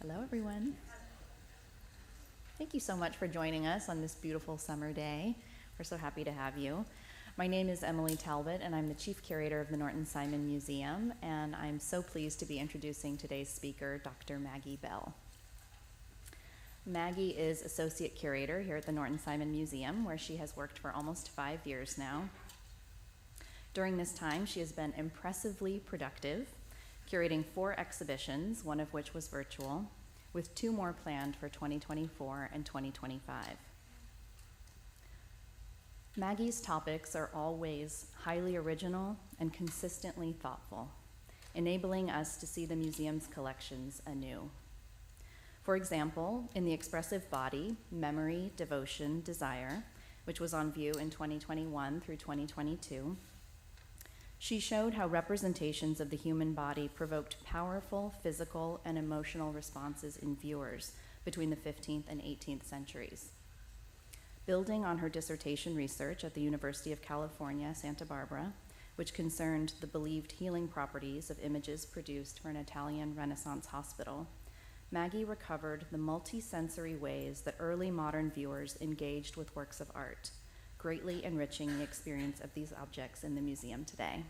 Hello, everyone. Thank you so much for joining us on this beautiful summer day. We're so happy to have you. My name is Emily Talbot, and I'm the Chief Curator of the Norton Simon Museum, and I'm so pleased to be introducing today's speaker, Dr. Maggie Bell. Maggie is Associate Curator here at the Norton Simon Museum, where she has worked for almost 5 years now. During this time, she has been impressively productive, curating 4 exhibitions, one of which was virtual, with 2 more planned for 2024 and 2025. Maggie's topics are always highly original and consistently thoughtful, enabling us to see the museum's collections anew. For example, in the expressive body, Memory, Devotion, Desire, which was on view in 2021 through 2022, she showed how representations of the human body provoked powerful physical and emotional responses in viewers between the 15th and 18th centuries. Building on her dissertation research at the University of California, Santa Barbara, which concerned the believed healing properties of images produced for an Italian Renaissance hospital, Maggie recovered the multi-sensory ways that early modern viewers engaged with works of art, greatly enriching the experience of these objects in the museum today.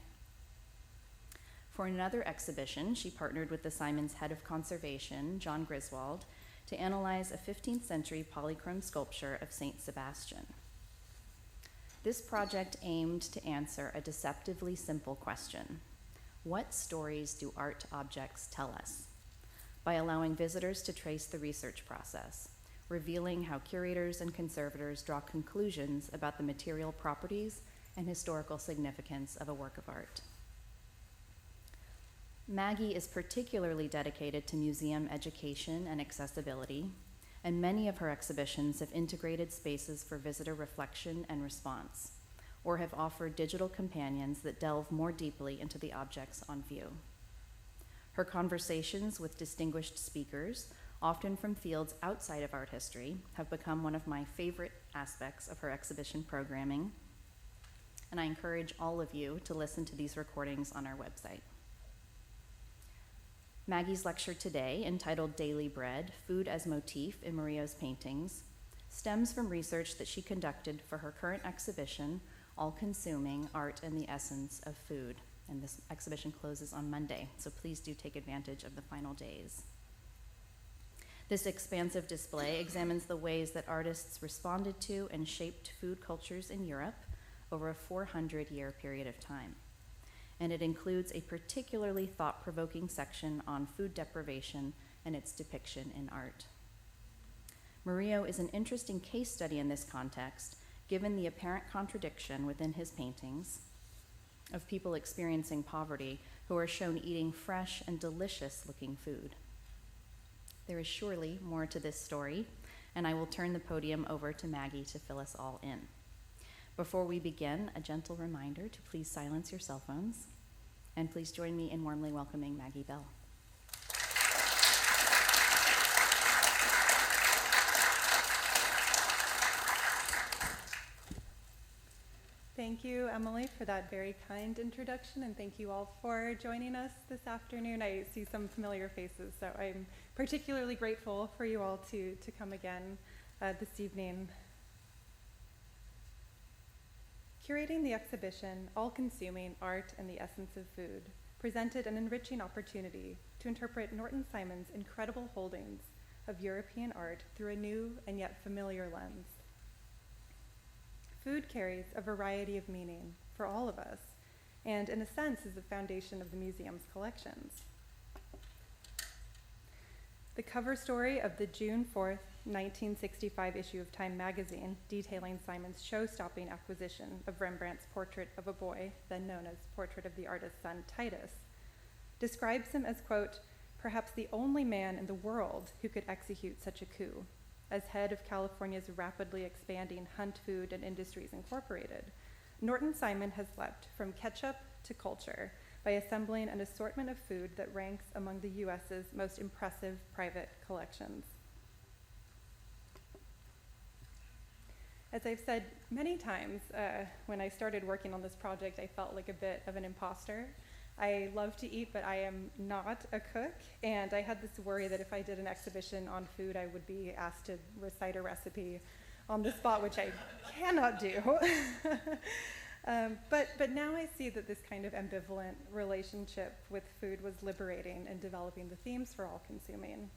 For another exhibition, she partnered with the Simon's head of conservation, John Griswold, to analyze a 15th century polychrome sculpture of Saint Sebastian. This project aimed to answer a deceptively simple question: what stories do art objects tell us? By allowing visitors to trace the research process, revealing how curators and conservators draw conclusions about the material properties and historical significance of a work of art. Maggie is particularly dedicated to museum education and accessibility, and many of her exhibitions have integrated spaces for visitor reflection and response, or have offered digital companions that delve more deeply into the objects on view. Her conversations with distinguished speakers, often from fields outside of art history, have become one of my favorite aspects of her exhibition programming, and I encourage all of you to listen to these recordings on our website. Maggie's lecture today, entitled Daily Bread, Food as Motif in Murillo's Paintings, stems from research that she conducted for her current exhibition, All-Consuming Art and the Essence of Food. And this exhibition closes on Monday, so please do take advantage of the final days. This expansive display examines the ways that artists responded to and shaped food cultures in Europe over a 400-year period of time. And it includes a particularly thought-provoking section on food deprivation and its depiction in art. Murillo is an interesting case study in this context, given the apparent contradiction within his paintings of people experiencing poverty who are shown eating fresh and delicious-looking food. There is surely more to this story, and I will turn the podium over to Maggie to fill us all in. Before we begin, a gentle reminder to please silence your cell phones, and please join me in warmly welcoming Maggie Bell. Thank you, Emily, for that very kind introduction, and thank you all for joining us this afternoon. I see some familiar faces, so I'm particularly grateful for you all to come again this evening. Curating the exhibition, All-Consuming Art and the Essence of Food, presented an enriching opportunity to interpret Norton Simon's incredible holdings of European art through a new and yet familiar lens. Food carries a variety of meaning for all of us, and in a sense is the foundation of the museum's collections. The cover story of the June 4th, 1965 issue of Time magazine, detailing Simon's show-stopping acquisition of Rembrandt's Portrait of a Boy, then known as Portrait of the Artist's Son Titus, describes him as, quote, perhaps the only man in the world who could execute such a coup. As head of California's rapidly expanding Hunt Food and Industries Incorporated, Norton Simon has leapt from ketchup to culture by assembling an assortment of food that ranks among the U.S.'s most impressive private collections. As I've said many times, when I started working on this project, I felt like a bit of an imposter. I love to eat, but I am not a cook, and I had this worry that if I did an exhibition on food, I would be asked to recite a recipe on the spot, which I cannot do. But now I see that this kind of ambivalent relationship with food was liberating in developing the themes for all consuming.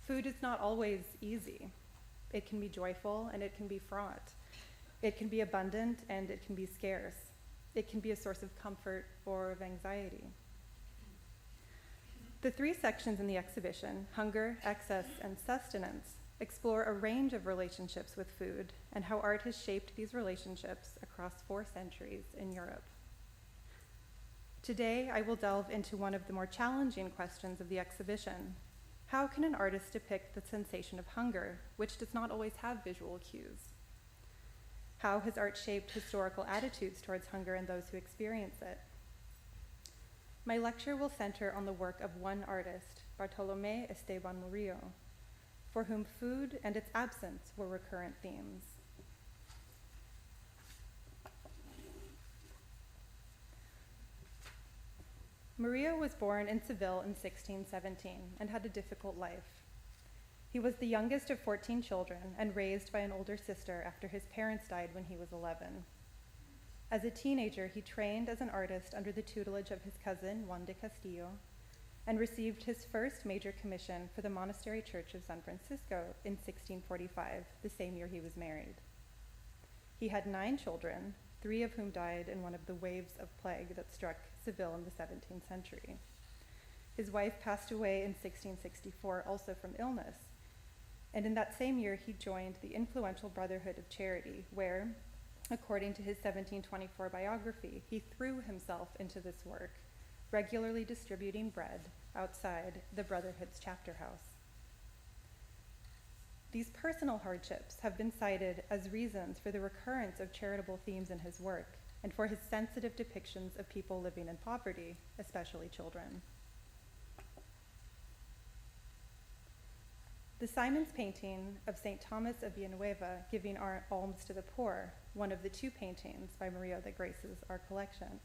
Food is not always easy. It can be joyful and it can be fraught. It can be abundant and it can be scarce. It can be a source of comfort or of anxiety. The three sections in the exhibition, hunger, excess, and sustenance, explore a range of relationships with food and how art has shaped these relationships across 4 centuries in Europe. Today, I will delve into one of the more challenging questions of the exhibition. How can an artist depict the sensation of hunger, which does not always have visual cues? How has art shaped historical attitudes towards hunger and those who experience it? My lecture will center on the work of one artist, Bartolomé-Esteban Murillo, for whom food and its absence were recurrent themes. Murillo was born in Seville in 1617 and had a difficult life. He was the youngest of 14 children and raised by an older sister after his parents died when he was 11. As a teenager, he trained as an artist under the tutelage of his cousin, Juan de Castillo, and received his first major commission for the monastery church of San Francisco in 1645, the same year he was married. He had 9 children, 3 of whom died in one of the waves of plague that struck Seville in the 17th century. His wife passed away in 1664, also from illness. And in that same year, he joined the influential Brotherhood of Charity, where, according to his 1724 biography, he threw himself into this work, regularly distributing bread outside the Brotherhood's chapter house. These personal hardships have been cited as reasons for the recurrence of charitable themes in his work and for his sensitive depictions of people living in poverty, especially children. The Simon's painting of St. Thomas of Villanueva giving alms to the poor, one of the 2 paintings by Murillo that graces our collection,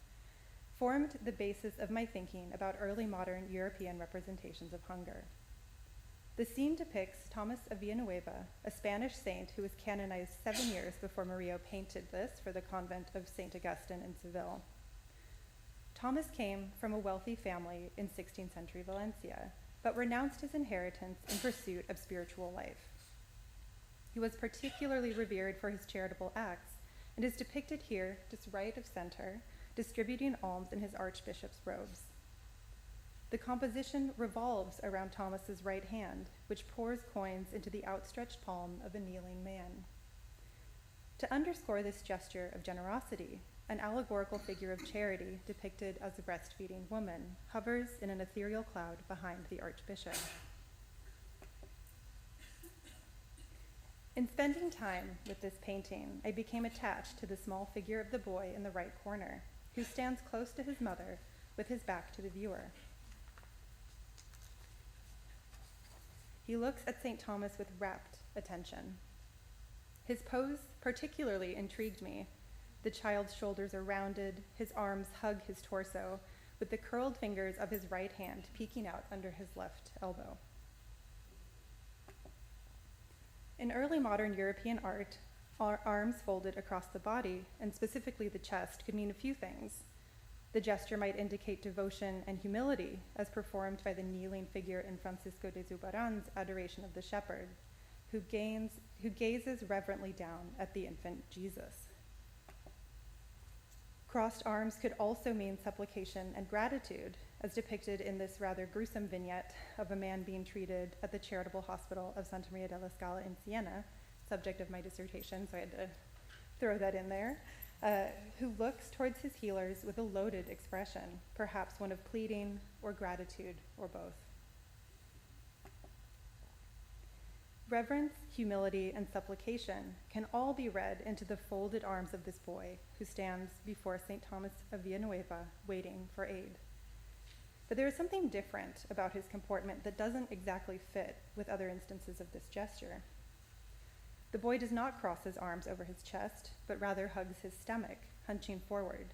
formed the basis of my thinking about early modern European representations of hunger. The scene depicts Thomas of Villanueva, a Spanish saint who was canonized 7 years before Murillo painted this for the convent of St. Augustine in Seville. Thomas came from a wealthy family in 16th century Valencia, but renounced his inheritance in pursuit of spiritual life. He was particularly revered for his charitable acts and is depicted here, just right of center, distributing alms in his archbishop's robes. The composition revolves around Thomas's right hand, which pours coins into the outstretched palm of a kneeling man. To underscore this gesture of generosity, an allegorical figure of charity depicted as a breastfeeding woman hovers in an ethereal cloud behind the archbishop. In spending time with this painting, I became attached to the small figure of the boy in the right corner, who stands close to his mother with his back to the viewer. He looks at St. Thomas with rapt attention. His pose particularly intrigued me. The child's shoulders are rounded, his arms hug his torso, with the curled fingers of his right hand peeking out under his left elbow. In early modern European art, arms folded across the body, and specifically the chest, could mean a few things. The gesture might indicate devotion and humility, as performed by the kneeling figure in Francisco de Zurbarán's Adoration of the Shepherd, who gazes reverently down at the infant Jesus. Crossed arms could also mean supplication and gratitude, as depicted in this rather gruesome vignette of a man being treated at the charitable hospital of Santa Maria della Scala in Siena, subject of my dissertation, so I had to throw that in there, who looks towards his healers with a loaded expression, perhaps one of pleading or gratitude or both. Reverence, humility, and supplication can all be read into the folded arms of this boy who stands before St. Thomas of Villanueva waiting for aid. But there is something different about his comportment that doesn't exactly fit with other instances of this gesture. The boy does not cross his arms over his chest, but rather hugs his stomach, hunching forward,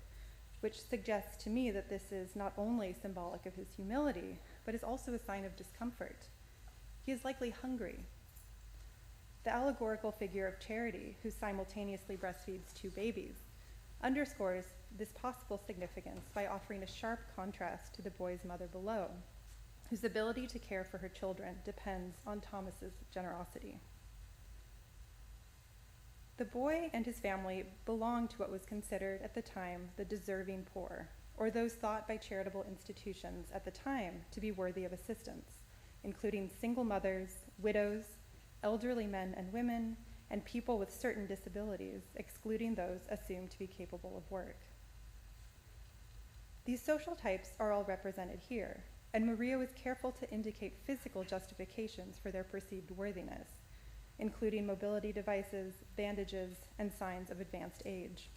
which suggests to me that this is not only symbolic of his humility, but is also a sign of discomfort. He is likely hungry. The allegorical figure of Charity, who simultaneously breastfeeds two babies, underscores this possible significance by offering a sharp contrast to the boy's mother below, whose ability to care for her children depends on Thomas's generosity. The boy and his family belonged to what was considered at the time the deserving poor, or those thought by charitable institutions at the time to be worthy of assistance, including single mothers, widows, elderly men and women, and people with certain disabilities, excluding those assumed to be capable of work. These social types are all represented here, and Murillo is careful to indicate physical justifications for their perceived worthiness, including mobility devices, bandages, and signs of advanced age.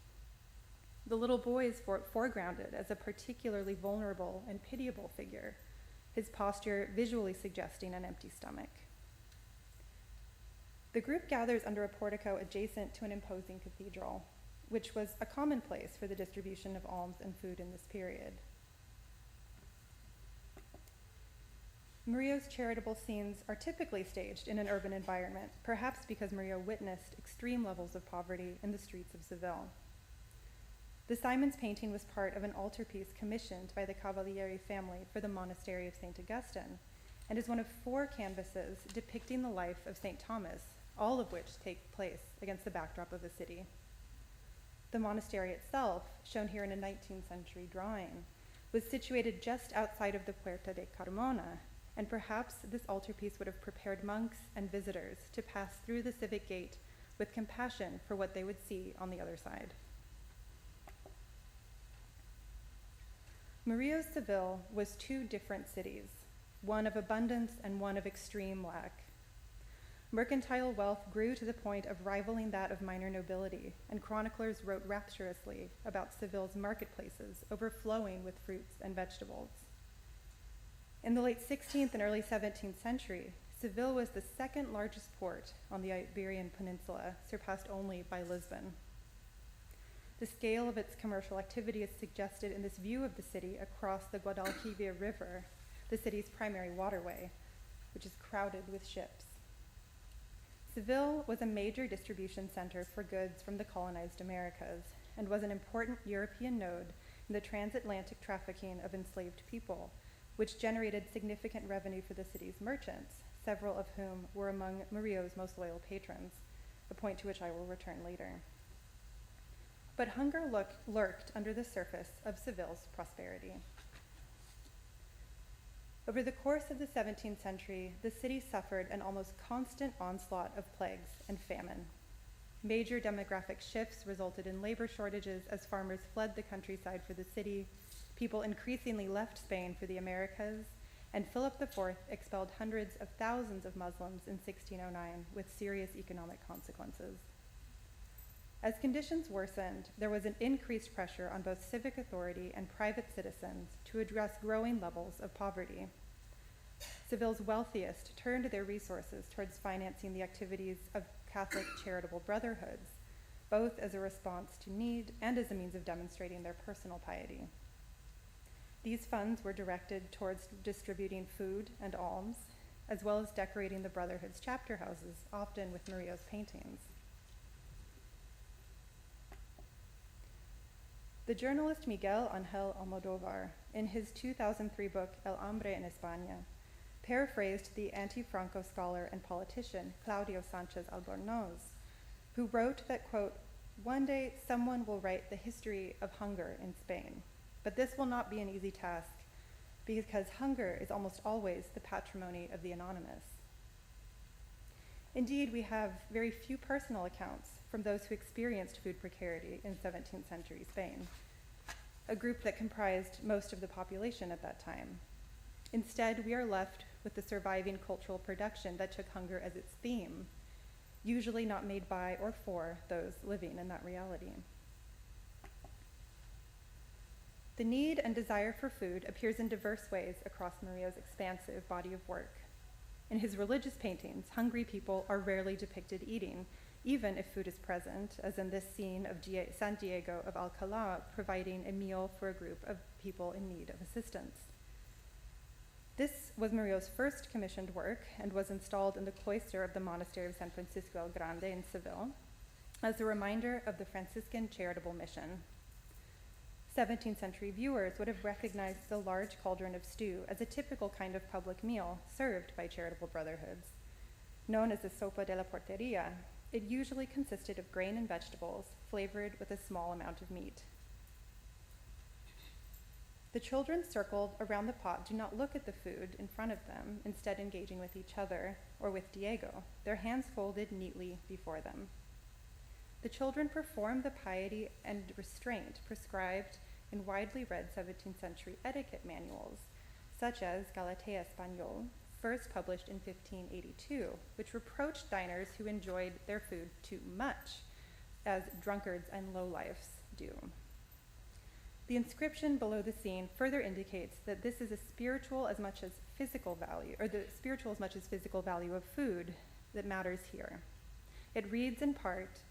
The little boy is foregrounded as a particularly vulnerable and pitiable figure, his posture visually suggesting an empty stomach. The group gathers under a portico adjacent to an imposing cathedral, which was a common place for the distribution of alms and food in this period. Murillo's charitable scenes are typically staged in an urban environment, perhaps because Murillo witnessed extreme levels of poverty in the streets of Seville. The Simons painting was part of an altarpiece commissioned by the Cavalieri family for the monastery of St. Augustine, and is one of 4 canvases depicting the life of St. Thomas, all of which take place against the backdrop of the city. The monastery itself, shown here in a 19th century drawing, was situated just outside of the Puerta de Carmona, and perhaps this altarpiece would have prepared monks and visitors to pass through the civic gate with compassion for what they would see on the other side. Murillo's Seville was 2 different cities, one of abundance and one of extreme lack. Mercantile wealth grew to the point of rivaling that of minor nobility, and chroniclers wrote rapturously about Seville's marketplaces overflowing with fruits and vegetables. In the late 16th and early 17th century, Seville was the 2nd largest port on the Iberian Peninsula, surpassed only by Lisbon. The scale of its commercial activity is suggested in this view of the city across the Guadalquivir River, the city's primary waterway, which is crowded with ships. Seville was a major distribution center for goods from the colonized Americas and was an important European node in the transatlantic trafficking of enslaved people, which generated significant revenue for the city's merchants, several of whom were among Murillo's most loyal patrons, a point to which I will return later. But hunger lurked under the surface of Seville's prosperity. Over the course of the 17th century, the city suffered an almost constant onslaught of plagues and famine. Major demographic shifts resulted in labor shortages as farmers fled the countryside for the city, people increasingly left Spain for the Americas, and Philip IV expelled hundreds of thousands of Muslims in 1609 with serious economic consequences. As conditions worsened, there was an increased pressure on both civic authority and private citizens to address growing levels of poverty. Seville's wealthiest turned their resources towards financing the activities of Catholic charitable brotherhoods, both as a response to need and as a means of demonstrating their personal piety. These funds were directed towards distributing food and alms, as well as decorating the brotherhood's chapter houses, often with Murillo's paintings. The journalist Miguel Ángel Almodóvar, in his 2003 book El Hambre en España, paraphrased the anti-Franco scholar and politician Claudio Sánchez Albornoz, who wrote that, quote, "One day someone will write the history of hunger in Spain, but this will not be an easy task because hunger is almost always the patrimony of the anonymous." Indeed, we have very few personal accounts from those who experienced food precarity in 17th century Spain, a group that comprised most of the population at that time. Instead, we are left with the surviving cultural production that took hunger as its theme, usually not made by or for those living in that reality. The need and desire for food appears in diverse ways across Murillo's expansive body of work. In his religious paintings, hungry people are rarely depicted eating, even if food is present, as in this scene of San Diego of Alcalá providing a meal for a group of people in need of assistance. This was Murillo's first commissioned work and was installed in the cloister of the monastery of San Francisco el Grande in Seville as a reminder of the Franciscan charitable mission. 17th century viewers would have recognized the large cauldron of stew as a typical kind of public meal served by charitable brotherhoods. Known as the sopa de la porteria, it usually consisted of grain and vegetables flavored with a small amount of meat. The children circled around the pot do not look at the food in front of them, instead engaging with each other or with Diego, their hands folded neatly before them. The children perform the piety and restraint prescribed in widely read 17th century etiquette manuals, such as Galatea Español, first published in 1582, which reproached diners who enjoyed their food too much, as drunkards and lowlifes do. The inscription below the scene further indicates that this is a spiritual as much as physical value, or the spiritual as much as physical value of food that matters here. It reads in part,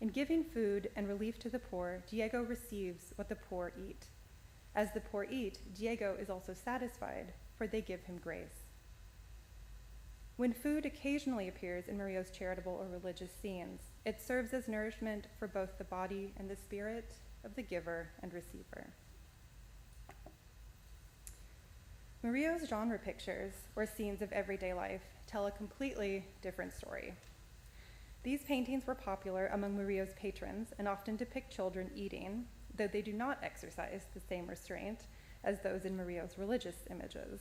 "In giving food and relief to the poor, Diego receives what the poor eat. As the poor eat, Diego is also satisfied, for they give him grace." When food occasionally appears in Murillo's charitable or religious scenes, it serves as nourishment for both the body and the spirit of the giver and receiver. Murillo's genre pictures, or scenes of everyday life, tell a completely different story. These paintings were popular among Murillo's patrons and often depict children eating, though they do not exercise the same restraint as those in Murillo's religious images.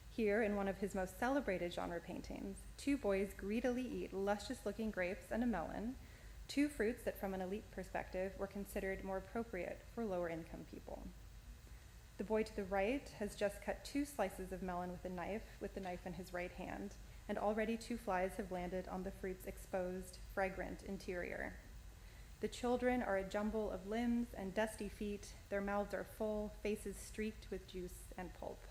Here, in one of his most celebrated genre paintings, two boys greedily eat luscious-looking grapes and a melon, two fruits that from an elite perspective were considered more appropriate for lower-income people. The boy to the right has just cut two slices of melon with the knife in his right hand, and already two flies have landed on the fruit's exposed, fragrant interior. The children are a jumble of limbs and dusty feet. Their mouths are full, faces streaked with juice and pulp.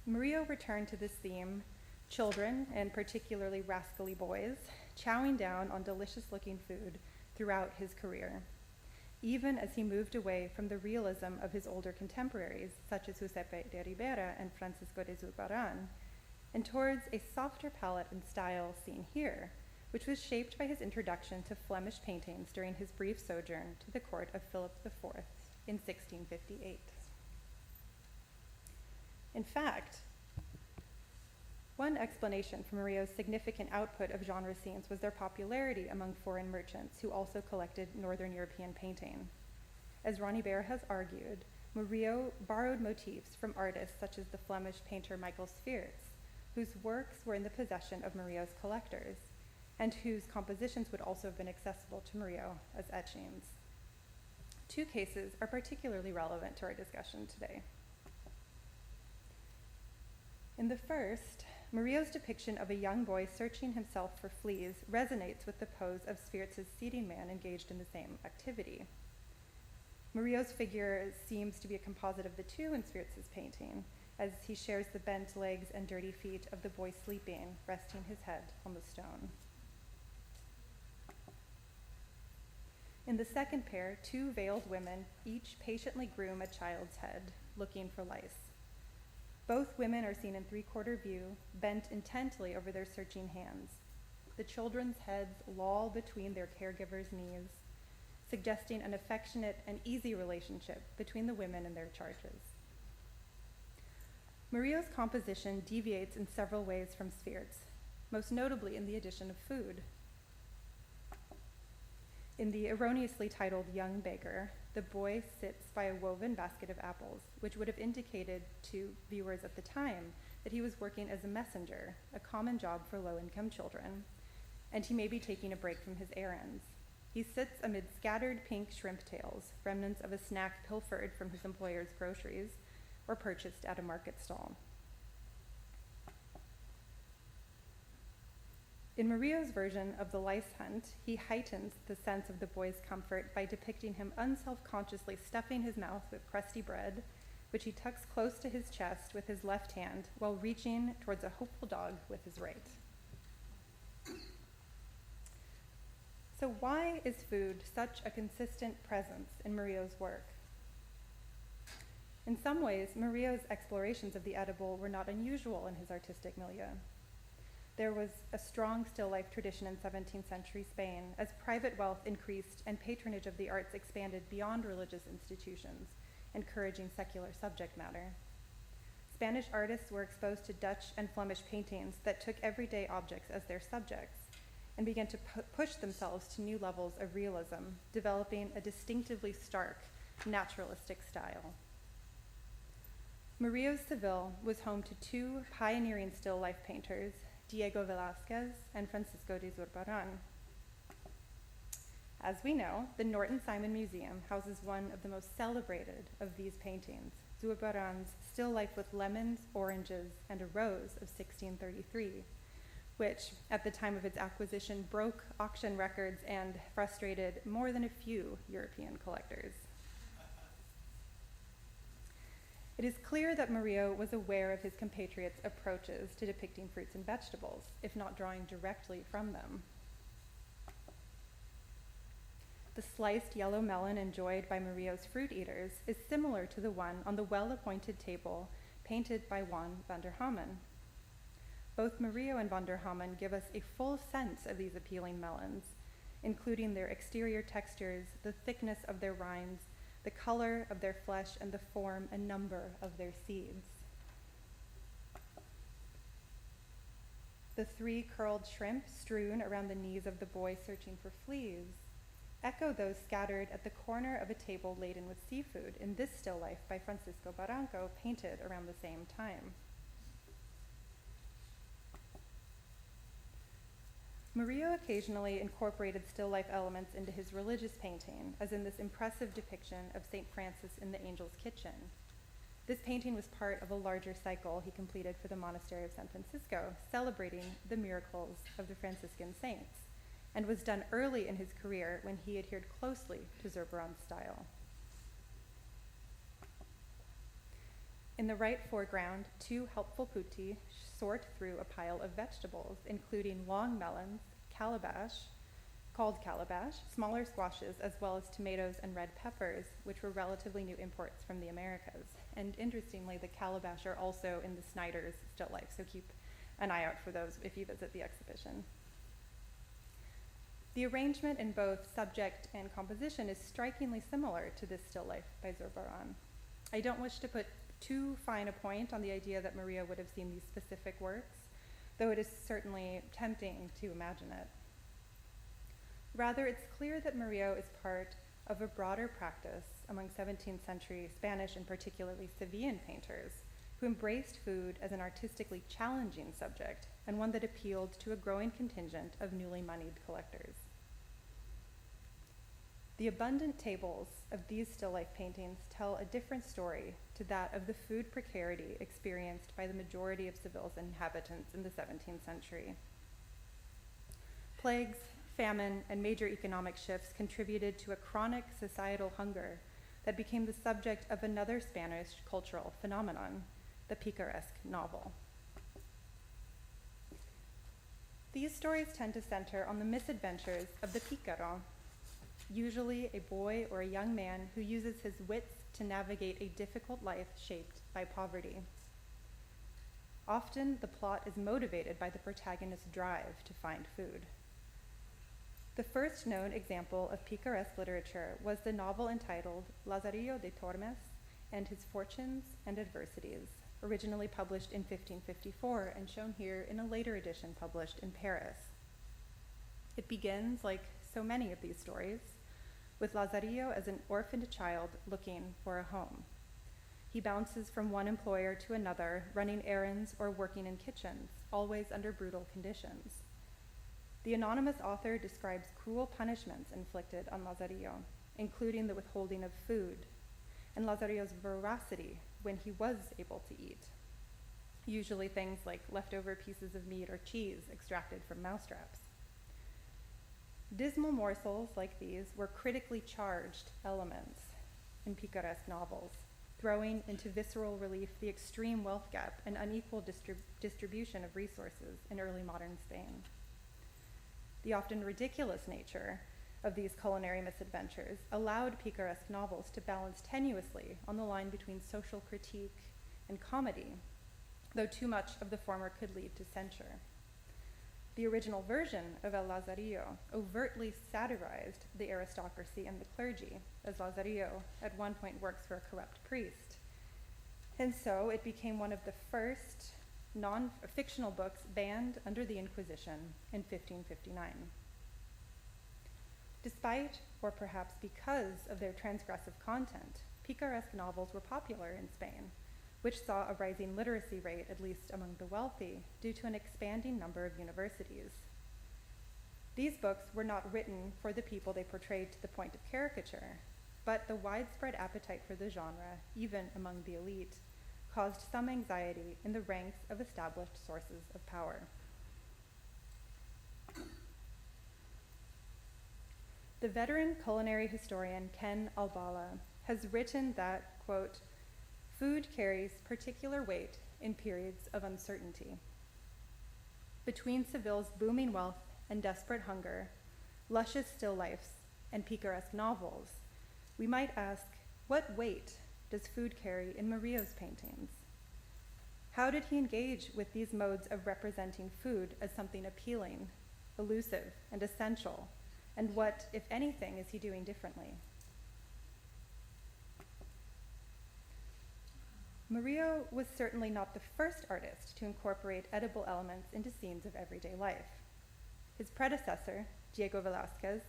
Murillo returned to this theme, children, and particularly rascally boys, chowing down on delicious-looking food throughout his career, even as he moved away from the realism of his older contemporaries, such as Giuseppe de Ribera and Francisco de Zurbarán, and towards a softer palette and style seen here, which was shaped by his introduction to Flemish paintings during his brief sojourn to the court of Philip IV in 1658. In fact, one explanation for Murillo's significant output of genre scenes was their popularity among foreign merchants who also collected Northern European painting. As Ronnie Baer has argued, Murillo borrowed motifs from artists such as the Flemish painter Michael Sweerts, whose works were in the possession of Murillo's collectors, and whose compositions would also have been accessible to Murillo as etchings. Two cases are particularly relevant to our discussion today. In the first, Murillo's depiction of a young boy searching himself for fleas resonates with the pose of Sweerts' seating man engaged in the same activity. Murillo's figure seems to be a composite of the two in Sweerts' painting, as he shares the bent legs and dirty feet of the boy sleeping, resting his head on the stone. In the second pair, two veiled women each patiently groom a child's head, looking for lice. Both women are seen in three-quarter view, bent intently over their searching hands. The children's heads loll between their caregivers' knees, suggesting an affectionate and easy relationship between the women and their charges. Murillo's composition deviates in several ways from Sweerts, most notably in the addition of food. In the erroneously titled Young Beggar, the boy sits by a woven basket of apples, which would have indicated to viewers at the time that he was working as a messenger, a common job for low-income children, and he may be taking a break from his errands. He sits amid scattered pink shrimp tails, remnants of a snack pilfered from his employer's groceries or purchased at a market stall. In Murillo's version of the lice hunt, he heightens the sense of the boy's comfort by depicting him unselfconsciously stuffing his mouth with crusty bread, which he tucks close to his chest with his left hand while reaching towards a hopeful dog with his right. So why is food such a consistent presence in Murillo's work? In some ways, Murillo's explorations of the edible were not unusual in his artistic milieu. There was a strong still life tradition in 17th century Spain as private wealth increased and patronage of the arts expanded beyond religious institutions, encouraging secular subject matter. Spanish artists were exposed to Dutch and Flemish paintings that took everyday objects as their subjects and began to push themselves to new levels of realism, developing a distinctively stark, naturalistic style. Murillo's Seville was home to two pioneering still life painters, Diego Velázquez and Francisco de Zurbarán. As we know, the Norton Simon Museum houses one of the most celebrated of these paintings, Zurbarán's still life with lemons, oranges, and a rose of 1633, which, at the time of its acquisition, broke auction records and frustrated more than a few European collectors. It is clear that Murillo was aware of his compatriots' approaches to depicting fruits and vegetables, if not drawing directly from them. The sliced yellow melon enjoyed by Murillo's fruit eaters is similar to the one on the well-appointed table painted by Juan van der Hamen. Both Murillo and van der Hamen give us a full sense of these appealing melons, including their exterior textures, the thickness of their rinds, the color of their flesh, and the form and number of their seeds. The three curled shrimp strewn around the knees of the boy searching for fleas echo those scattered at the corner of a table laden with seafood in this still life by Francisco Barranco, painted around the same time. Murillo occasionally incorporated still life elements into his religious painting, as in this impressive depiction of St. Francis in the Angel's Kitchen. This painting was part of a larger cycle he completed for the Monastery of San Francisco, celebrating the miracles of the Franciscan saints, and was done early in his career when he adhered closely to Zurbarán's style. In the right foreground, two helpful putti sort through a pile of vegetables, including long melons, called calabash, smaller squashes, as well as tomatoes and red peppers, which were relatively new imports from the Americas. And interestingly, the calabash are also in the Snyder's still life, so keep an eye out for those if you visit the exhibition. The arrangement in both subject and composition is strikingly similar to this still life by Zurbarán. I don't wish to put too fine a point on the idea that Murillo would have seen these specific works, though it is certainly tempting to imagine it. Rather, it's clear that Murillo is part of a broader practice among 17th century Spanish and particularly Sevillan painters who embraced food as an artistically challenging subject and one that appealed to a growing contingent of newly moneyed collectors. The abundant tables of these still life paintings tell a different story to that of the food precarity experienced by the majority of Seville's inhabitants in the 17th century. Plagues, famine, and major economic shifts contributed to a chronic societal hunger that became the subject of another Spanish cultural phenomenon, the picaresque novel. These stories tend to center on the misadventures of the pícaro, usually a boy or a young man who uses his wits to navigate a difficult life shaped by poverty. Often, the plot is motivated by the protagonist's drive to find food. The first known example of picaresque literature was the novel entitled Lazarillo de Tormes and His Fortunes and Adversities, originally published in 1554 and shown here in a later edition published in Paris. It begins, like so many of these stories, with Lazarillo as an orphaned child looking for a home. He bounces from one employer to another, running errands or working in kitchens, always under brutal conditions. The anonymous author describes cruel punishments inflicted on Lazarillo, including the withholding of food, and Lazarillo's voracity when he was able to eat, usually things like leftover pieces of meat or cheese extracted from mousetraps. Dismal morsels like these were critically charged elements in picaresque novels, throwing into visceral relief the extreme wealth gap and unequal distribution of resources in early modern Spain. The often ridiculous nature of these culinary misadventures allowed picaresque novels to balance tenuously on the line between social critique and comedy, though too much of the former could lead to censure. The original version of El Lazarillo overtly satirized the aristocracy and the clergy, as Lazarillo at one point works for a corrupt priest. And so it became one of the first non-fictional books banned under the Inquisition in 1559. Despite, or perhaps because of their transgressive content, picaresque novels were popular in Spain, which saw a rising literacy rate, at least among the wealthy, due to an expanding number of universities. These books were not written for the people they portrayed to the point of caricature, but the widespread appetite for the genre, even among the elite, caused some anxiety in the ranks of established sources of power. The veteran culinary historian Ken Albala has written that, quote, food carries particular weight in periods of uncertainty. Between Seville's booming wealth and desperate hunger, luscious still lifes, and picaresque novels, we might ask, what weight does food carry in Murillo's paintings? How did he engage with these modes of representing food as something appealing, elusive, and essential? And what, if anything, is he doing differently? Murillo was certainly not the first artist to incorporate edible elements into scenes of everyday life. His predecessor, Diego Velázquez,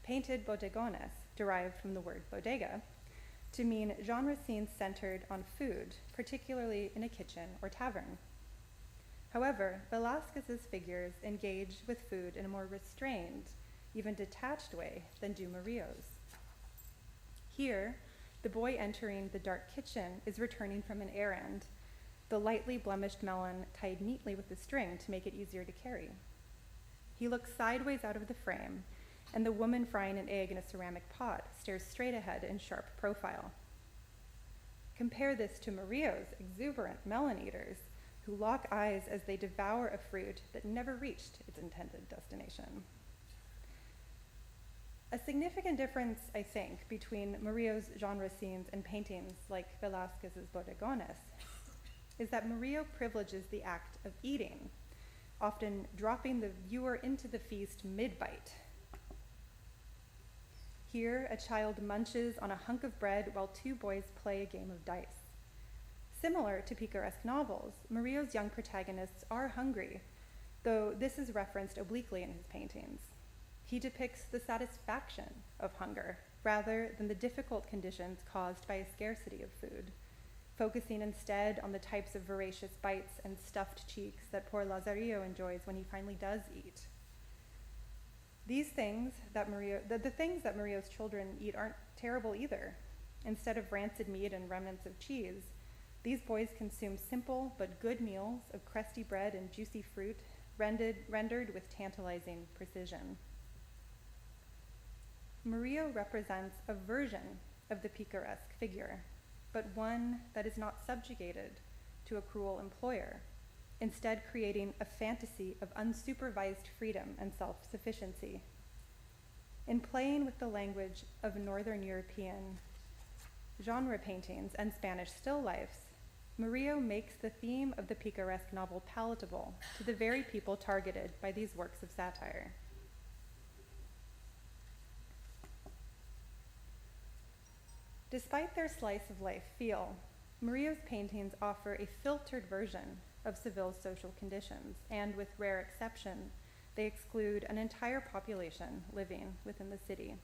painted bodegones, derived from the word bodega, to mean genre scenes centered on food, particularly in a kitchen or tavern. However, Velázquez's figures engage with food in a more restrained, even detached way than do Murillo's. Here, the boy entering the dark kitchen is returning from an errand, the lightly blemished melon tied neatly with a string to make it easier to carry. He looks sideways out of the frame, and the woman frying an egg in a ceramic pot stares straight ahead in sharp profile. Compare this to Murillo's exuberant melon eaters, who lock eyes as they devour a fruit that never reached its intended destination. A significant difference, I think, between Murillo's genre scenes and paintings like Velázquez's bodegones is that Murillo privileges the act of eating, often dropping the viewer into the feast mid-bite. Here, a child munches on a hunk of bread while two boys play a game of dice. Similar to picaresque novels, Murillo's young protagonists are hungry, though this is referenced obliquely in his paintings. He depicts the satisfaction of hunger rather than the difficult conditions caused by a scarcity of food, focusing instead on the types of voracious bites and stuffed cheeks that poor Lazarillo enjoys when he finally does eat. The things that Murillo's children eat aren't terrible either. Instead of rancid meat and remnants of cheese, these boys consume simple but good meals of crusty bread and juicy fruit rendered with tantalizing precision. Murillo represents a version of the picaresque figure, but one that is not subjugated to a cruel employer, instead creating a fantasy of unsupervised freedom and self-sufficiency. In playing with the language of Northern European genre paintings and Spanish still lifes, Murillo makes the theme of the picaresque novel palatable to the very people targeted by these works of satire. Despite their slice of life feel, Murillo's paintings offer a filtered version of Seville's social conditions, and with rare exception, they exclude an entire population living within the city.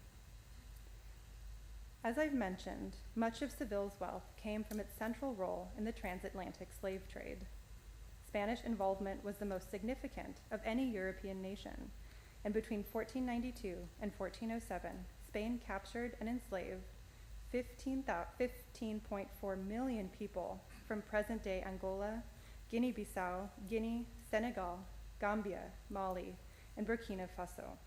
As I've mentioned, much of Seville's wealth came from its central role in the transatlantic slave trade. Spanish involvement was the most significant of any European nation, and between 1492 and 1407, Spain captured and enslaved 15.4 million people from present-day Angola, Guinea-Bissau, Guinea, Senegal, Gambia, Mali, and Burkina Faso.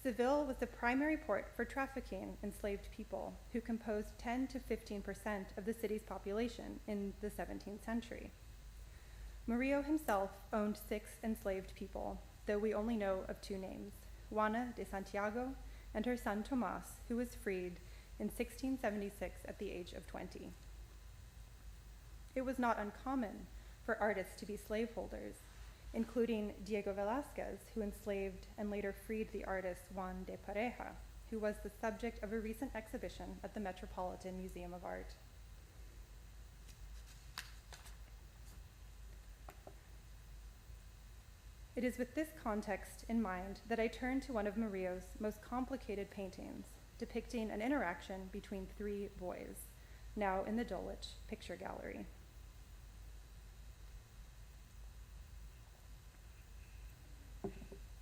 Seville was the primary port for trafficking enslaved people, who composed 10 to 15% of the city's population in the 17th century. Murillo himself owned 6 enslaved people, though we only know of 2 names, Juana de Santiago and her son Tomas, who was freed in 1676 at the age of 20. It was not uncommon for artists to be slaveholders, including Diego Velázquez, who enslaved and later freed the artist Juan de Pareja, who was the subject of a recent exhibition at the Metropolitan Museum of Art. It is with this context in mind that I turn to one of Murillo's most complicated paintings, depicting an interaction between three boys, now in the Dulwich Picture Gallery.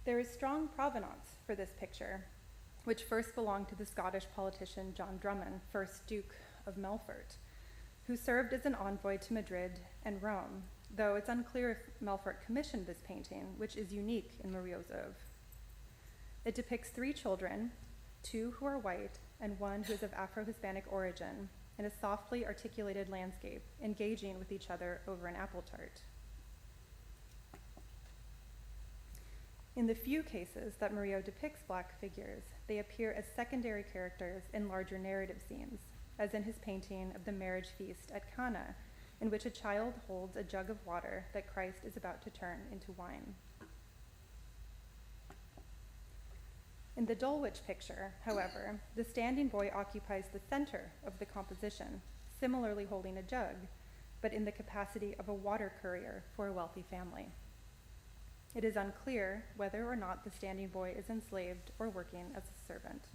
There is strong provenance for this picture, which first belonged to the Scottish politician John Drummond, 1st Duke of Melfort, who served as an envoy to Madrid and Rome, though it's unclear if Melfort commissioned this painting, which is unique in Murillo's oeuvre. It depicts three children, two who are white and one who is of Afro-Hispanic origin, in a softly articulated landscape, engaging with each other over an apple tart. In the few cases that Murillo depicts Black figures, they appear as secondary characters in larger narrative scenes, as in his painting of the marriage feast at Cana, in which a child holds a jug of water that Christ is about to turn into wine. In the Dulwich picture, however, the standing boy occupies the center of the composition, similarly holding a jug, but in the capacity of a water courier for a wealthy family. It is unclear whether or not the standing boy is enslaved or working as a servant.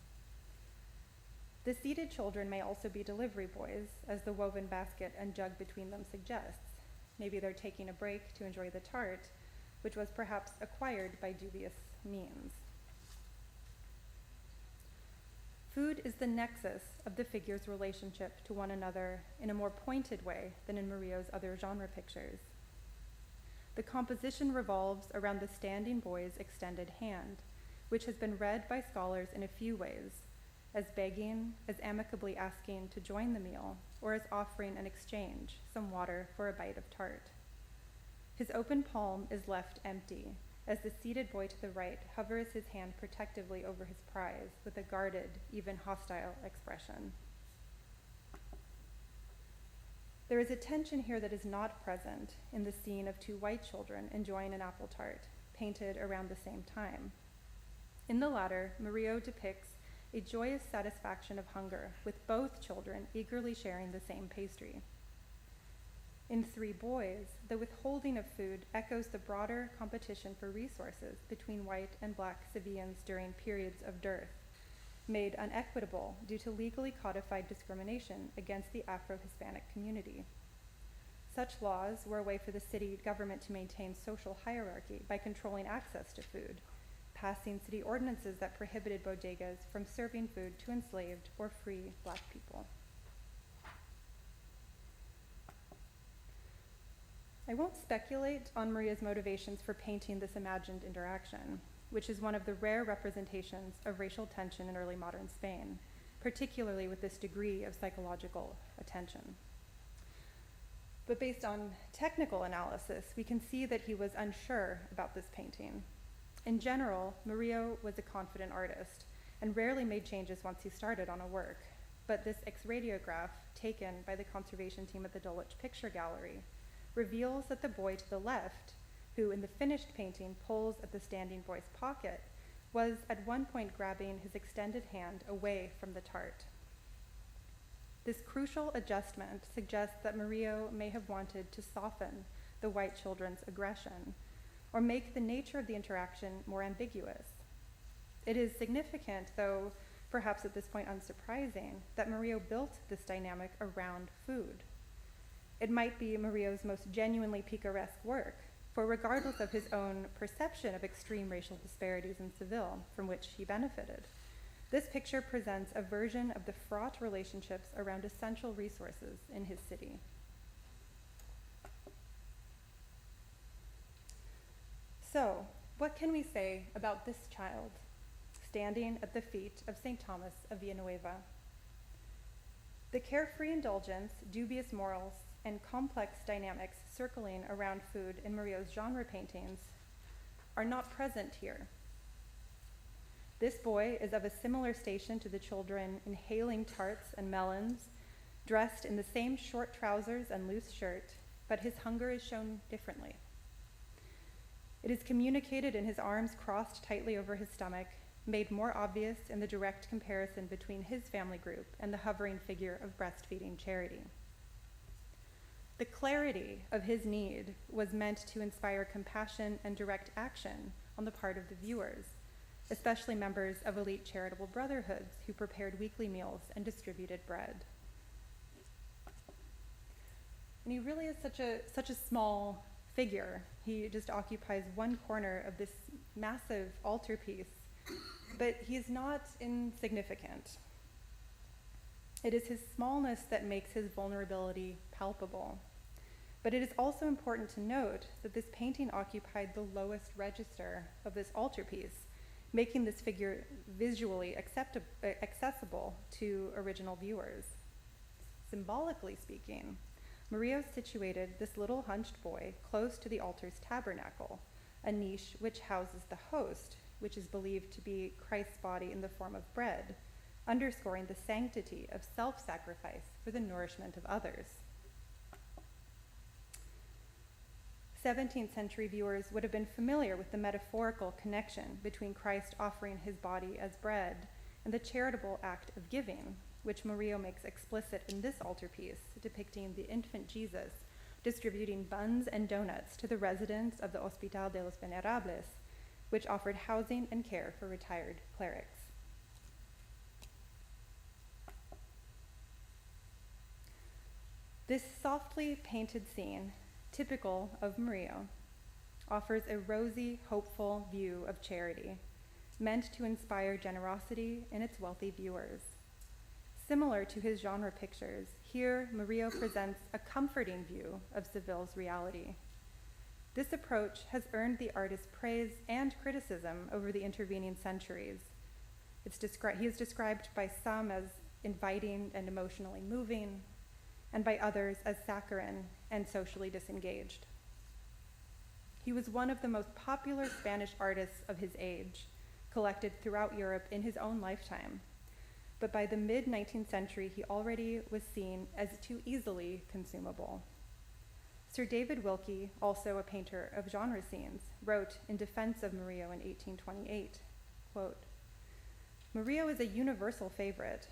The seated children may also be delivery boys, as the woven basket and jug between them suggests. Maybe they're taking a break to enjoy the tart, which was perhaps acquired by dubious means. Food is the nexus of the figures' relationship to one another in a more pointed way than in Murillo's other genre pictures. The composition revolves around the standing boy's extended hand, which has been read by scholars in a few ways, as begging, as amicably asking to join the meal, or as offering an exchange, some water for a bite of tart. His open palm is left empty, as the seated boy to the right hovers his hand protectively over his prize with a guarded, even hostile expression. There is a tension here that is not present in the scene of two white children enjoying an apple tart, painted around the same time. In the latter, Murillo depicts a joyous satisfaction of hunger, with both children eagerly sharing the same pastry. In Three Boys, the withholding of food echoes the broader competition for resources between white and Black Sevillans during periods of dearth, made unequitable due to legally codified discrimination against the Afro-Hispanic community. Such laws were a way for the city government to maintain social hierarchy by controlling access to food, passing city ordinances that prohibited bodegas from serving food to enslaved or free Black people. I won't speculate on Maria's motivations for painting this imagined interaction, which is one of the rare representations of racial tension in early modern Spain, particularly with this degree of psychological attention. But based on technical analysis, we can see that he was unsure about this painting. In general, Murillo was a confident artist and rarely made changes once he started on a work, but this ex-radiograph taken by the conservation team at the Dulwich Picture Gallery reveals that the boy to the left, who in the finished painting pulls at the standing boy's pocket, was at one point grabbing his extended hand away from the tart. This crucial adjustment suggests that Murillo may have wanted to soften the white children's aggression, or make the nature of the interaction more ambiguous. It is significant, though perhaps at this point unsurprising, that Murillo built this dynamic around food. It might be Murillo's most genuinely picaresque work, for regardless of his own perception of extreme racial disparities in Seville, from which he benefited, this picture presents a version of the fraught relationships around essential resources in his city. So, what can we say about this child standing at the feet of St. Thomas of Villanueva? The carefree indulgence, dubious morals, and complex dynamics circling around food in Murillo's genre paintings are not present here. This boy is of a similar station to the children inhaling tarts and melons, dressed in the same short trousers and loose shirt, but his hunger is shown differently. It is communicated in his arms crossed tightly over his stomach, made more obvious in the direct comparison between his family group and the hovering figure of breastfeeding Charity. The clarity of his need was meant to inspire compassion and direct action on the part of the viewers, especially members of elite charitable brotherhoods who prepared weekly meals and distributed bread. And he really is such a small figure. He just occupies one corner of this massive altarpiece, but he is not insignificant. It is his smallness that makes his vulnerability palpable. But it is also important to note that this painting occupied the lowest register of this altarpiece, making this figure visually accessible to original viewers. Symbolically speaking, Murillo situated this little hunched boy close to the altar's tabernacle, a niche which houses the host, which is believed to be Christ's body in the form of bread, underscoring the sanctity of self-sacrifice for the nourishment of others. 17th century viewers would have been familiar with the metaphorical connection between Christ offering his body as bread and the charitable act of giving, which Murillo makes explicit in this altarpiece, depicting the infant Jesus distributing buns and donuts to the residents of the Hospital de los Venerables, which offered housing and care for retired clerics. This softly painted scene, typical of Murillo, offers a rosy, hopeful view of charity, meant to inspire generosity in its wealthy viewers. Similar to his genre pictures, here Murillo presents a comforting view of Seville's reality. This approach has earned the artist praise and criticism over the intervening centuries. He is described by some as inviting and emotionally moving, and by others as saccharine and socially disengaged. He was one of the most popular Spanish artists of his age, collected throughout Europe in his own lifetime. But by the mid-19th century, he already was seen as too easily consumable. Sir David Wilkie, also a painter of genre scenes, wrote in defense of Murillo in 1828, quote, "Murillo is a universal favorite,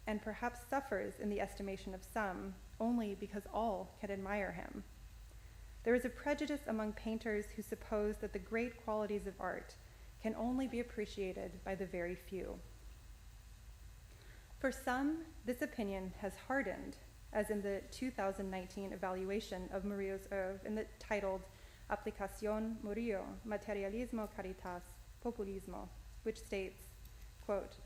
and perhaps suffers in the estimation of some only because all can admire him. There is a prejudice among painters who suppose that the great qualities of art can only be appreciated by the very few. For some, this opinion has hardened, as in the 2019 evaluation of Murillo's oeuvre titled Aplicación Murillo, Materialismo, Caritas, Populismo, which states, quote,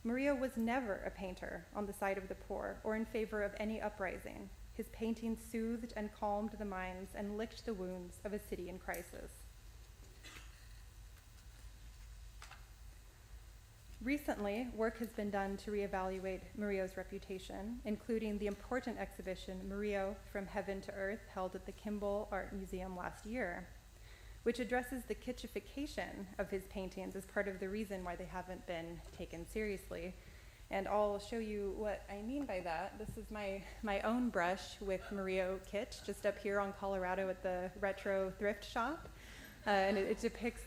"Murillo was never a painter on the side of the poor or in favor of any uprising. His paintings soothed and calmed the minds and licked the wounds of a city in crisis." Recently, work has been done to reevaluate Murillo's reputation, including the important exhibition Murillo from Heaven to Earth held at the Kimball Art Museum last year, which addresses the kitschification of his paintings as part of the reason why they haven't been taken seriously. And I'll show you what I mean by that. This is my own brush with Murillo kitsch, just up here on Colorado at the Retro Thrift Shop. And it depicts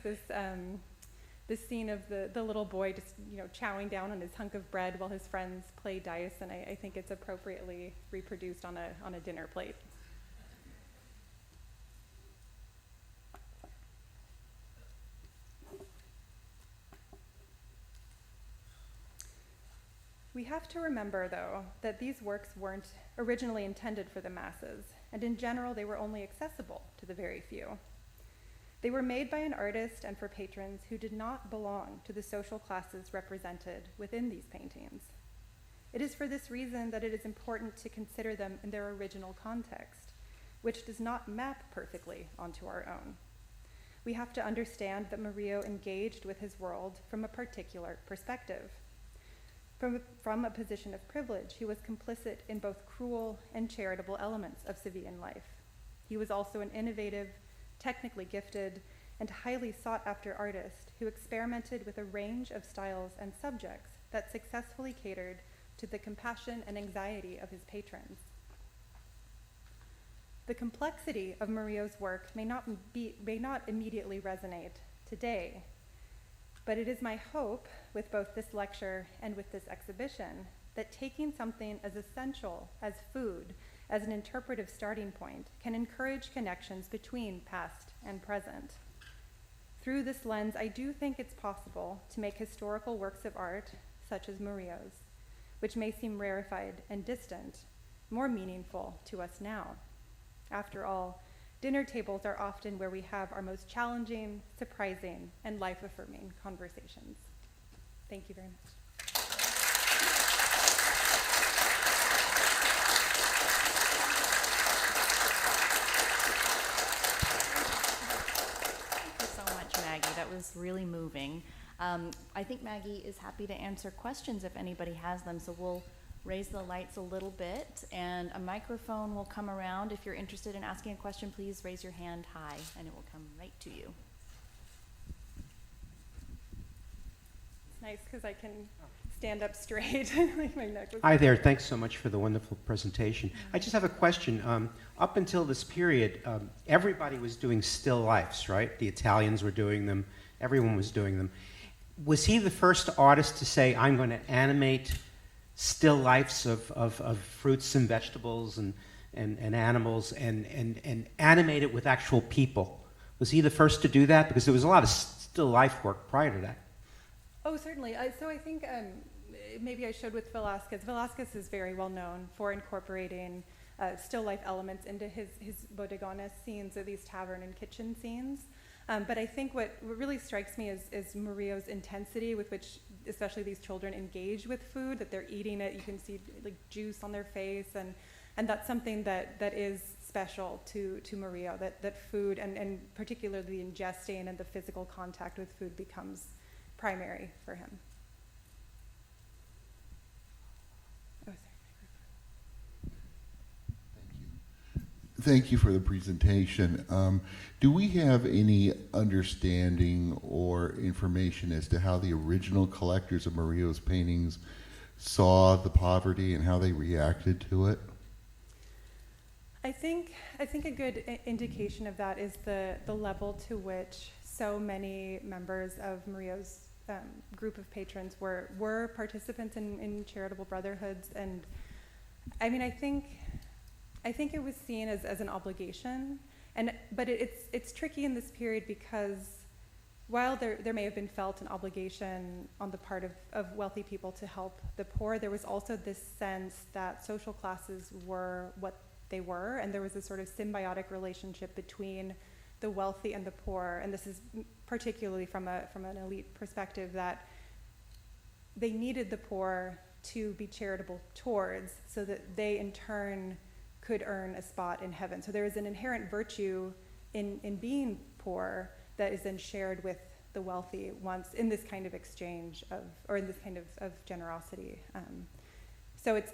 this scene of the little boy just chowing down on his hunk of bread while his friends play dice, and I think it's appropriately reproduced on a dinner plate. We have to remember, though, that these works weren't originally intended for the masses, and in general, they were only accessible to the very few. They were made by an artist and for patrons who did not belong to the social classes represented within these paintings. It is for this reason that it is important to consider them in their original context, which does not map perfectly onto our own. We have to understand that Murillo engaged with his world from a particular perspective. From a position of privilege, he was complicit in both cruel and charitable elements of Sevillian life. He was also an innovative, technically gifted, and highly sought-after artist who experimented with a range of styles and subjects that successfully catered to the compassion and anxiety of his patrons. The complexity of Murillo's work may not immediately resonate today, but it is my hope with both this lecture and with this exhibition that taking something as essential as food as an interpretive starting point can encourage connections between past and present. Through this lens, I do think it's possible to make historical works of art, such as Murillo's, which may seem rarefied and distant, more meaningful to us now. After all, dinner tables are often where we have our most challenging, surprising, and life-affirming conversations. Thank you very much. Maggie, that was really moving. I think Maggie is happy to answer questions if anybody has them, so we'll raise the lights a little bit and a microphone will come around. If you're interested in asking a question, please raise your hand high and it will come right to you. It's nice because I can stand up straight. Like my neck was Hi there, thanks so much for the wonderful presentation. I just have a question. Up until this period, everybody was doing still lifes, right? The Italians were doing them, everyone was doing them. Was he the first artist to say, I'm going to animate still lifes of fruits and vegetables and animals and animate it with actual people? Was he the first to do that? Because there was a lot of still life work prior to that. Oh, certainly. So I think maybe I showed with Velázquez. Velázquez is very well known for incorporating still life elements into his bodegones scenes, or these tavern and kitchen scenes. But I think what really strikes me is Murillo's intensity with which especially these children engage with food, that they're eating it. You can see like juice on their face, and that's something that is special to Murillo, that food and particularly ingesting and the physical contact with food becomes primary for him. Oh, sorry. Thank you for the presentation. Do we have any understanding or information as to how the original collectors of Murillo's paintings saw the poverty and how they reacted to it? I think a good indication of that is the level to which so many members of Murillo's group of patrons were participants in charitable brotherhoods, and I mean I think it was seen as an obligation, but it's tricky in this period because while there may have been felt an obligation on the part of wealthy people to help the poor, there was also this sense that social classes were what they were, and there was a sort of symbiotic relationship between the wealthy and the poor, and this is particularly from an elite perspective, that they needed the poor to be charitable towards so that they in turn could earn a spot in heaven. So there is an inherent virtue in being poor that is then shared with the wealthy once in this kind of exchange or in this kind of generosity. So it's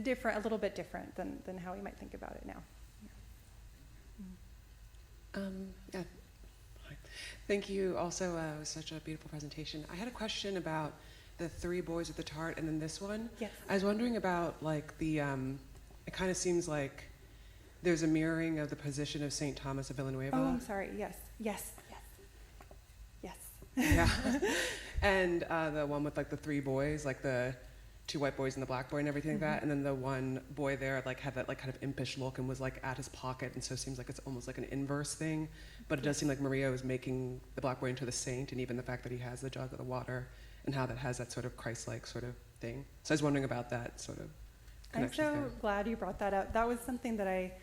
different, a little bit different than how we might think about it now. Yeah. Hi. Thank you also, it was such a beautiful presentation. I had a question about the three boys with the tart and then this one. Yes. I was wondering about like the, it kind of seems like there's a mirroring of the position of St. Thomas of Villanueva. Oh, I'm sorry, yes. Yeah. And the one with like the three boys, like the two white boys and the black boy and everything like that, and then the one boy there like had that like kind of impish look and was like at his pocket, and so it seems like it's almost like an inverse thing, but it does seem like Murillo is making the black boy into the saint, and even the fact that he has the jug of the water and how that has that sort of Christ-like sort of thing. So I was wondering about that sort of connection. I'm so glad you brought that up. That was something that I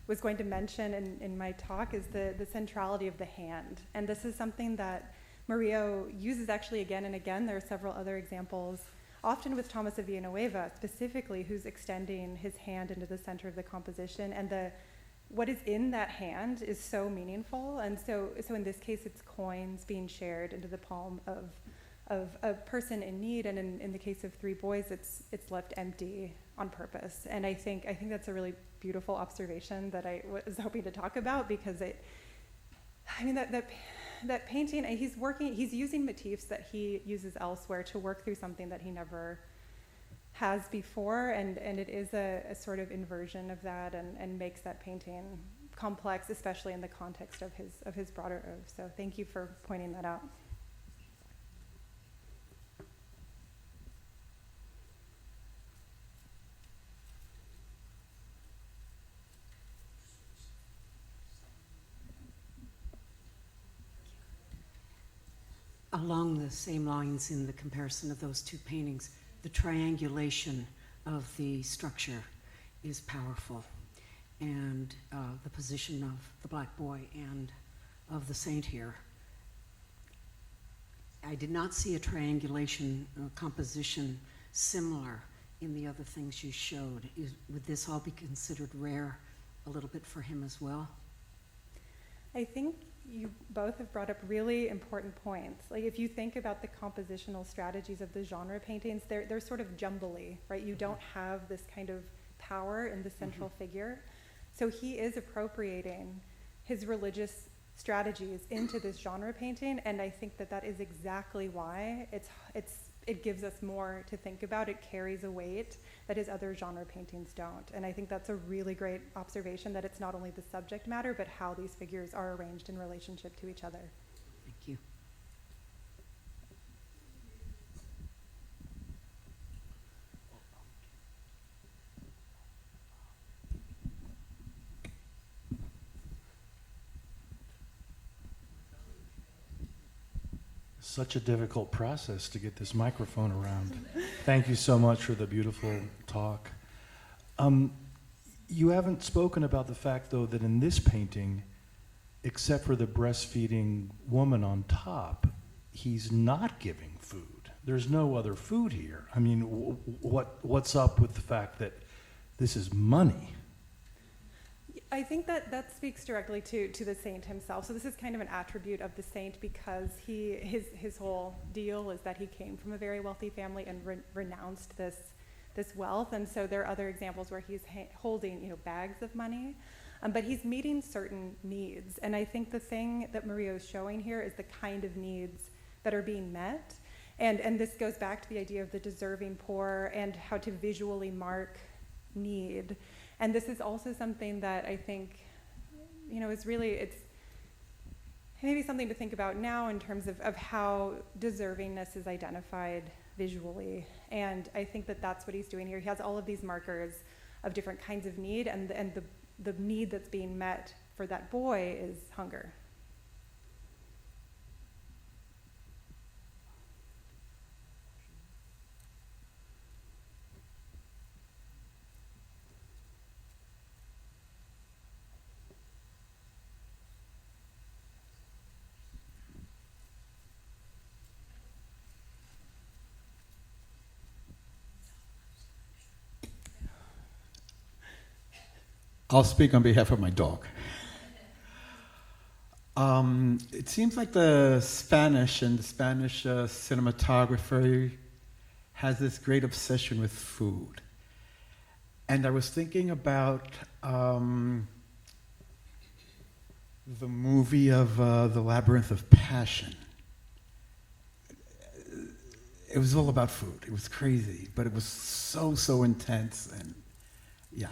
was going to mention in my talk, is the centrality of the hand, and this is something that Murillo uses actually again and again. There are several other examples, often with Thomas of Villanueva specifically, who's extending his hand into the center of the composition, and what is in that hand is so meaningful. And so in this case, it's coins being shared into the palm of a person in need, and in the case of three boys, it's left empty on purpose. And I think that's a really beautiful observation that I was hoping to talk about, because that that painting, he's using motifs that he uses elsewhere to work through something that he never has before, and it is a sort of inversion of that, and makes that painting complex, especially in the context of his broader oeuvre. So thank you for pointing that out. Along the same lines in the comparison of those two paintings, the triangulation of the structure is powerful, and the position of the black boy and of the saint here. I did not see a triangulation composition similar in the other things you showed. Would this all be considered rare a little bit for him as well? I think you both have brought up really important points. Like, if you think about the compositional strategies of the genre paintings, they're sort of jumbly, right? You don't have this kind of power in the central figure. So he is appropriating his religious strategies into this genre painting, and I think that is exactly why it gives us more to think about. It carries a weight that his other genre paintings don't. And I think that's a really great observation, that it's not only the subject matter, but how these figures are arranged in relationship to each other. Thank you. Such a difficult process to get this microphone around. Thank you so much for the beautiful talk. You haven't spoken about the fact, though, that in this painting, except for the breastfeeding woman on top, he's not giving food. There's no other food here. I mean, what's up with the fact that this is money? I think that speaks directly to the saint himself. So this is kind of an attribute of the saint, because his whole deal is that he came from a very wealthy family and renounced this wealth. And so there are other examples where he's holding bags of money, but he's meeting certain needs. And I think the thing that Murillo is showing here is the kind of needs that are being met. And this goes back to the idea of the deserving poor and how to visually mark need. And this is also something that I think, is really, it's maybe something to think about now in terms of how deservingness is identified visually. And I think that that's what he's doing here. He has all of these markers of different kinds of need, and the need that's being met for that boy is hunger. I'll speak on behalf of my dog. It seems like the Spanish cinematographer has this great obsession with food. And I was thinking about the movie of The Labyrinth of Passion. It was all about food. It was crazy, but it was so intense, and yeah.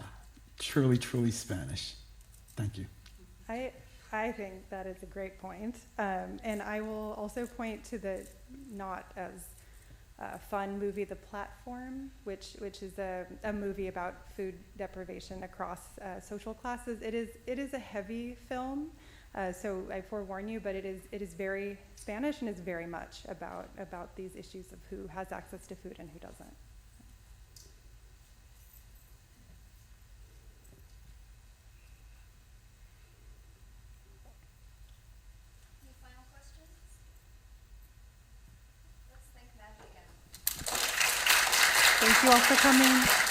Truly, truly Spanish. Thank you. I think that is a great point. And I will also point to the not as fun movie, The Platform, which is a movie about food deprivation across social classes. It is a heavy film, so I forewarn you, but it is very Spanish, and is very much about these issues of who has access to food and who doesn't. Thank you all for coming.